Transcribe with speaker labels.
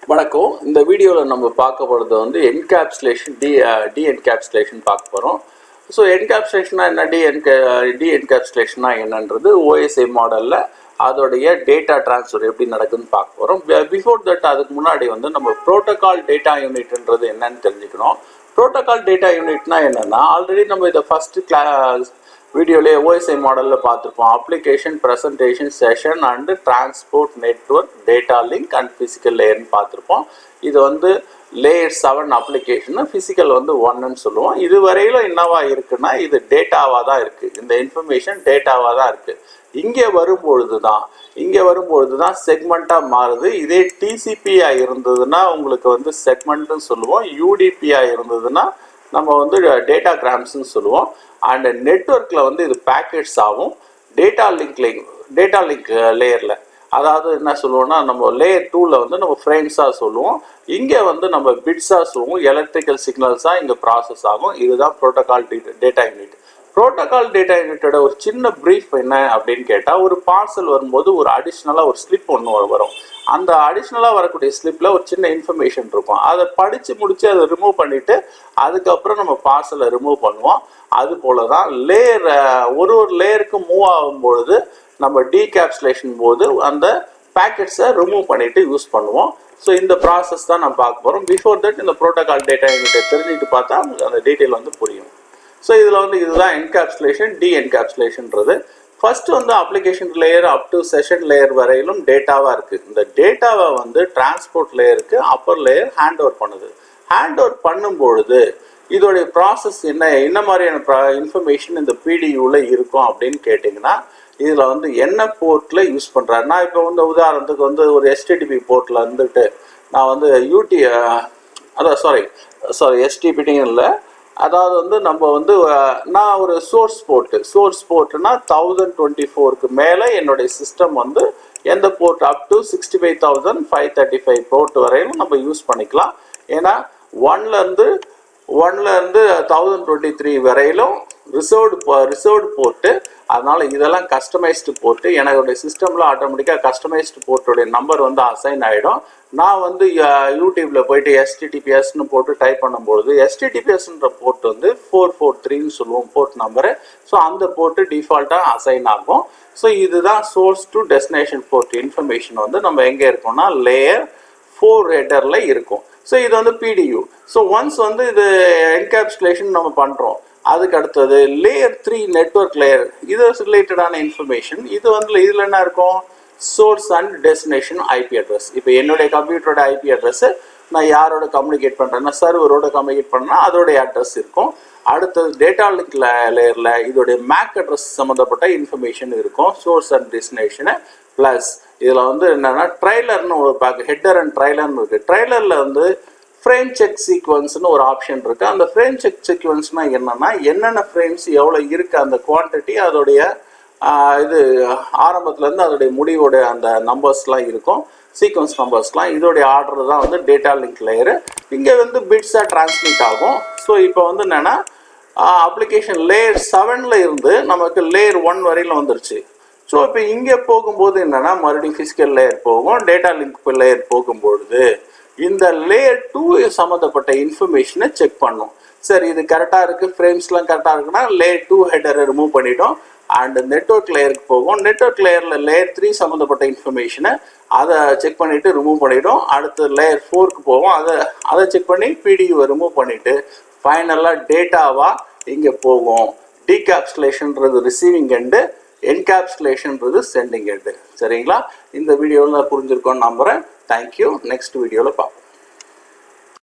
Speaker 1: வணக்கம். இந்த வீடியோவில் நம்ம பார்க்க போகிறது வந்து என்கேப்சுலேஷன் டி என்கேப்சுலேஷன் பார்க்க போகிறோம். ஸோ என்கேப்சுலேஷனா என்ன, டி என்கேப்சுலேஷனா என்னன்றது ஓஎஸ்ஐ மாடலில் அதோடைய டேட்டா டிரான்ஸ்ஃபர் எப்படி நடக்குதுன்னு பார்க்க போகிறோம். பிஃபோர் தட் அதுக்கு முன்னாடி வந்து நம்ம ப்ரோட்டோகால் டேட்டா யூனிட்ன்றது என்னன்னு தெரிஞ்சுக்கணும். ப்ரோட்டோகால் டேட்டா யூனிட்னா என்னென்னா, ஆல்ரெடி நம்ம இதை ஃபஸ்ட்டு வீடியோலேயே ஓஎஸ்ஐ மாடலில் பார்த்துருப்போம். Application, presentation, session and transport network, data link and physical லேயர்னு பார்த்துருப்போம். இது வந்து லேயர் 7 அப்ளிகேஷன், ஃபிசிக்கல் வந்து 1ன்னு சொல்லுவோம். இது வரையிலும் என்னவா இருக்குன்னா, இது டேட்டாவாக தான் இருக்குது. இந்த இன்ஃபர்மேஷன் டேட்டாவாக தான் இருக்குது. இங்கே வரும்பொழுது தான் செக்மெண்ட்டாக மாறுது. இதே டிசிபியாக இருந்ததுன்னா உங்களுக்கு வந்து செக்மெண்ட்டுன்னு சொல்லுவோம். யூடிபியாக இருந்ததுன்னா நம்ம வந்து டேட்டா கிராம்ஸ்ன்னு சொல்லுவோம். அண்ட் நெட்வொர்க்கில் வந்து இது பேக்கெட்ஸ் ஆகும். டேட்டா லிங்க் லேயரில் அதாவது என்ன சொல்லுவோம்னா, நம்ம லேயர் 2ல் வந்து நம்ம ஃப்ரேம்ஸாக சொல்லுவோம். இங்கே வந்து நம்ம பிட்ஸாக சொல்லுவோம். எலக்ட்ரிக்கல் சிக்னல்ஸாக இங்கே ப்ராசஸ் ஆகும். இதுதான் protocol data unit. Protocol data யூனிட்டோட ஒரு சின்ன ப்ரீஃப் என்ன அப்படின்னு கேட்டால், ஒரு பார்சல் வரும்போது ஒரு அடிஷ்னலாக ஒரு ஸ்லிப் ஒன்று வரும். அந்த அடிஷ்னலாக வரக்கூடிய ஸ்லிப்பில் ஒரு சின்ன இன்ஃபர்மேஷன் இருக்கும். அதை படித்து முடித்து அதை ரிமூவ் பண்ணிவிட்டு அதுக்கப்புறம் நம்ம பார்சலை ரிமூவ் பண்ணுவோம். அது போல தான் ஒரு லேயருக்கு மூவ் ஆகும்பொழுது நம்ம டீகேப்சுலேஷன் போது அந்த பேக்கெட்ஸை ரிமூவ் பண்ணிவிட்டு யூஸ் பண்ணுவோம். ஸோ இந்த ப்ராசஸ் தான் நம்ம பார்க்க போகிறோம். பிஃபோர் தட் இந்த ப்ரோட்டோகால் டேட்டா யூனிட்டை தெரிஞ்சுட்டு பார்த்தா உங்களுக்கு அந்த டீட்டெயில் வந்து புரியும். ஸோ இதில் வந்து இதுதான் என்கேப்சுலேஷன், டி என்கேப்சுலேஷன்றது. ஃபர்ஸ்ட் வந்து application layer up to session layer வரையிலும் டேட்டாவாக இருக்குது. இந்த டேட்டாவை வந்து டிரான்ஸ்போர்ட் லேயருக்கு அப்பர் லேயர் ஹேண்ட் ஓவர் பண்ணுது. ஹேண்ட் ஓவர் பண்ணும்பொழுது இதோடைய ப்ராசஸ் என்ன மாதிரியான இன்ஃபர்மேஷன் இந்த பிடியூவில் இருக்கும் அப்படின்னு கேட்டிங்கன்னா, இதில் வந்து என்ன போர்ட்டில் யூஸ் பண்ணுறாரு. நான் இப்போ வந்து உதாரணத்துக்கு வந்து ஒரு எஸ்டிடிபி போர்ட்டில் வந்துட்டு நான் வந்து எஸ்டிபிடின்னு இல்லை, அதாவது வந்து நம்ம வந்து நான் ஒரு சோர்ஸ் போர்ட்டுனா 1024க்கு மேலே என்னுடைய சிஸ்டம் வந்து எந்த போர்ட் அப் டு 65,535 போர்ட் வரையிலும் நம்ம யூஸ் பண்ணிக்கலாம். ஏன்னா 1லேருந்து 1023 வரையிலும் ரிசர்வ்டு போர்ட்டு. அதனால் இதெல்லாம் கஸ்டமைஸ்டு போர்ட்டு. என்னுடைய சிஸ்டமில் ஆட்டோமேட்டிக்காக கஸ்டமைஸ்டு போர்ட்டுடைய நம்பர் வந்து அசைன் ஆகிடும். நான் வந்து யூடியூப்பில் போயிட்டு எஸ்டிடிபிஎஸ்ன்னு போட்டு டைப் பண்ணும்பொழுது எஸ்டிடிபிஎஸ்ன்ற போர்ட் வந்து 443ன்னு சொல்லுவோம் போர்ட் நம்பரு. ஸோ அந்த போர்ட்டு டிஃபால்ட்டாக அசைன் ஆகும். ஸோ இதுதான் source to destination port information வந்து நம்ம எங்கே இருக்கோம்னா லேயர் 4 ஹெட்டரில் இருக்கும். ஸோ இது வந்து பிடியூ. ஸோ ஒன்ஸ் வந்து இது என்கேப்சுலேஷன் நம்ம பண்ணுறோம். அதுக்கு அடுத்தது லேயர் 3 நெட்வொர்க் லேயர், இது ரிலேட்டடான இன்ஃபர்மேஷன். இதில் என்ன இருக்கும், source and destination IP address. இப்போ என்னுடைய கம்ப்யூட்டரோட ஐபி அட்ரஸ் நான் யாரோட கம்யூனிகேட் பண்ணுறேன்னா, சர்வரோட கம்யூனிகேட் பண்ணேன்னா அதோடைய அட்ரஸ் இருக்கும். அடுத்தது டேட்டா லிங்க் லேயரில் இதோடைய மேக் அட்ரஸ் சம்மந்தப்பட்ட இன்ஃபர்மேஷன் இருக்கும், சோர்ஸ் அண்ட் டெஸ்டினேஷனு. ப்ளஸ் இதில் வந்து என்னென்னா ட்ரைலர்னு ஒரு ஹெட்டர் அண்ட் ட்ரைலர்னு இருக்குது. ட்ரைலரில் வந்து ஃப்ரேம் செக் சீக்வன்ஸ்னு ஒரு ஆப்ஷன் இருக்குது. அந்த ஃப்ரேம் செக் சீக்வன்ஸ்னால் என்னென்னா, என்னென்ன ஃப்ரேம்ஸ் எவ்வளோ இருக்குது அந்த குவான்டிட்டி, அதோடைய இது ஆரம்பத்துலேருந்து அதோடைய முடிவோடைய அந்த நம்பர்ஸ்லாம் இருக்கும், சீக்வன்ஸ் நம்பர்ஸ்லாம். இதோடைய ஆர்டர் தான் வந்து டேட்டா லிங்க் லேயரு. இங்கே வந்து பிட்ஸாக டிரான்ஸ்மிட் ஆகும். ஸோ இப்போ வந்து என்னென்னா, அப்ளிகேஷன் லேயர் 7ல் இருந்து நமக்கு லேயர் 1 வரையிலும் வந்துருச்சு. ஸோ இப்போ இங்கே போகும்போது என்னென்னா, மறுபடியும் ஃபிசிக்கல் லேயர் போகும். டேட்டா லிங்க் லேயர் போகும்பொழுது இந்த லேயர் 2 சம்மந்தப்பட்ட இன்ஃபர்மேஷனை செக் பண்ணும். சரி, இது கரெக்டாக இருக்குது, ஃப்ரேம்ஸ்லாம் கரெக்டாக இருக்குன்னா லேயர் 2 ஹெட்டரை ரிமூவ் பண்ணிட்டோம். அண்ட் நெட்வொர்க் லேயருக்கு போகும். நெட்வொர்க் லேயரில் லேயர் 3 சம்மந்தப்பட்ட இன்ஃபர்மேஷனை அதை செக் பண்ணிவிட்டு ரிமூவ் பண்ணிவிடும். அடுத்து லேயர் 4க்கு போகும். அதை செக் பண்ணி பிடியூவை ரிமூவ் பண்ணிவிட்டு ஃபைனலாக டேட்டாவாக இங்கே போகும். டீகேப்சுலேஷன்றது ரிசீவிங் எண்டு, என்கேப்சுலேஷன்றது சென்டிங் எண்டு. சரிங்களா? இந்த வீடியோவில் புரிஞ்சிருக்கோன்னு நம்புகிறேன். தேங்க்யூ. நெக்ஸ்ட் வீடியோவில் பார்ப்போம்.